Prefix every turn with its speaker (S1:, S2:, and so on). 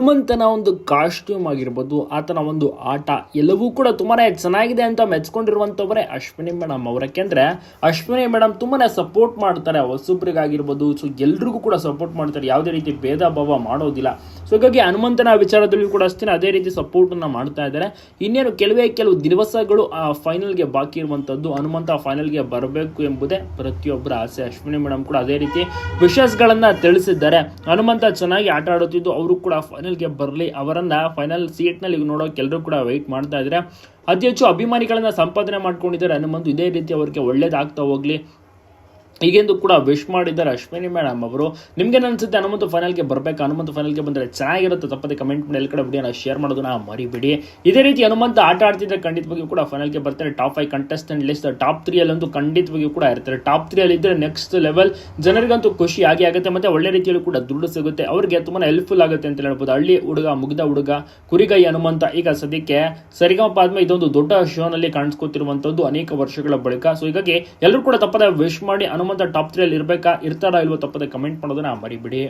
S1: ಹನುಮಂತನ ಒಂದು ಕಾಸ್ಟ್ಯೂಮ್ ಆಗಿರ್ಬೋದು, ಆತನ ಒಂದು ಆಟ ಎಲ್ಲವೂ ಕೂಡ ತುಂಬಾನೇ ಚೆನ್ನಾಗಿದೆ ಅಂತ ಮೆಚ್ಕೊಂಡಿರುವಂತವರೇ ಅಶ್ವಿನಿ ಮೇಡಮ್ ಅವರು. ಯಾಕೆಂದ್ರೆ ಅಶ್ವಿನಿ ಮೇಡಮ್ ತುಂಬಾನೇ ಸಪೋರ್ಟ್ ಮಾಡ್ತಾರೆ ಹೊಸಬ್ರಿಗಾಗಿರ್ಬೋದು, ಸೊ ಎಲ್ರಿಗೂ ಕೂಡ ಸಪೋರ್ಟ್ ಮಾಡ್ತಾರೆ, ಯಾವುದೇ ರೀತಿ ಭೇದ ಭಾವ ಮಾಡೋದಿಲ್ಲ. ಸೊ ಹೀಗಾಗಿ ಹನುಮಂತನ ವಿಚಾರದಲ್ಲೂ ಕೂಡ ಅಷ್ಟೇ ಅದೇ ರೀತಿ ಸಪೋರ್ಟ್ ಅನ್ನ ಮಾಡ್ತಾ ಇದ್ದಾರೆ. ಇನ್ನೇನು ಕೆಲವು ದಿವಸಗಳು ಆ ಫೈನಲ್ಗೆ ಬಾಕಿ ಇರುವಂತದ್ದು, ಹನುಮಂತ ಫೈನಲ್ಗೆ ಬರಬೇಕು ಎಂಬುದೇ ಪ್ರತಿಯೊಬ್ಬರ ಆಸೆ. ಅಶ್ವಿನಿ ಮೇಡಮ್ ಕೂಡ ಅದೇ ರೀತಿ ವಿಷಯಗಳನ್ನ ತಿಳಿಸಿದ್ದಾರೆ. ಹನುಮಂತ ಚೆನ್ನಾಗಿ ಆಟ ಆಡುತ್ತಿದ್ದು ಅವರು ಕೂಡ ಫೈನಲ್ಗೆ ಬರಲಿ, ಅವರನ್ನ ಫೈನಲ್ ಸೀಟ್ ನಲ್ಲಿ ನೋಡೋಕೆ ಎಲ್ಲರೂ ಕೂಡ ವೆಯ್ಟ್ ಮಾಡ್ತಾ ಇದ್ದಾರೆ. ಅತಿ ಹೆಚ್ಚು ಅಭಿಮಾನಿಗಳನ್ನ ಸಂಪಾದನೆ ಮಾಡ್ಕೊಂಡಿದ್ದಾರೆ ಹನುಮಂತ್. ಇದೇ ರೀತಿ ಅವರಿಗೆ ಒಳ್ಳೇದಾಗ್ತಾ ಹೋಗ್ಲಿ ಹೀಗೆಂದು ಕೂಡ ವಿಶ್ ಮಾಡಿದ್ದಾರೆ ಅಶ್ವಿನಿ ಮೇಡಮ್ ಅವರು. ನಿಮ್ಗೆ ಅನ್ಸುತ್ತೆ ಹನುಮಂತ ಫೈನಲ್ಗೆ ಬರಬೇಕು? ಹನುಮಂತ ಫೈನಲ್ಗೆ ಬಂದರೆ ಚೆನ್ನಾಗಿರುತ್ತೆ. ತಪ್ಪದೆ ಕಮೆಂಟ್ ಮಾಡಿ ಎಲ್ಲ ಕಡೆ ವಿಡಿಯೋನ ಶೇರ್ ಮಾಡೋದನ್ನ ಮರಿಬೇಡಿ. ಇದೇ ರೀತಿ ಹನುಮಂತ ಆಟ ಆಡ್ತಿದ್ರೆ ಖಂಡಿತವಾಗಿಯೂ ಕೂಡ ಫೈನಲ್ಗೆ ಬರ್ತಾರೆ. ಟಾಪ್ 5 ಕಂಟೆಸ್ಟೆಂಟ್ ಲಿಸ್ಟ್ ಟಾಪ್ 3 ಅಲ್ಲಂತೂ ಖಂಡಿತವಾಗಿಯೂ ಕೂಡ ಇರ್ತಾರೆ. ಟಾಪ್ 3 ಅಲ್ಲಿ ಇದ್ರೆ ನೆಕ್ಸ್ಟ್ ಲೆವೆಲ್, ಜನರಿಗಂತೂ ಖುಷಿ ಆಗುತ್ತೆ. ಮತ್ತೆ ಒಳ್ಳೆ ರೀತಿಯಲ್ಲಿ ಕೂಡ ದುಡ್ಡು ಸಿಗುತ್ತೆ, ಅವ್ರಿಗೆ ತುಂಬಾ ಹೆಲ್ಪ್ಫುಲ್ ಆಗುತ್ತೆ ಅಂತ ಹೇಳ್ಬೋದು. ಹಳ್ಳಿ ಹುಡುಗ, ಮುಗ್ಧ ಹುಡುಗ, ಕುರಿಗೈ ಹನುಮಂತ ಈಗ ಸದ್ಯಕ್ಕೆ ಸರಿಗಮಪ ಆದ್ಮೇಲೆ ಇದೊಂದು ದೊಡ್ಡ ಶೋನಲ್ಲಿ ಕಾಣಿಸ್ಕೊತಿರುವಂತದ್ದು ಅನೇಕ ವರ್ಷಗಳ ಬಳಿಕ. ಸೊ ಹೀಗಾಗಿ ಎಲ್ಲರೂ ಕೂಡ ತಪ್ಪದೆ ವಿಶ್ ಮಾಡಿ ಹನುಮಂತ ಟಾಪ್ 3 ಅಲ್ಲಿ ಇರ್ತಾರಾ ಇಲ್ವೋ ತಪ್ಪದೆ ಕಮೆಂಟ್ ಮಾಡೋದನ್ನ ಮರಿಬಿಡಿ.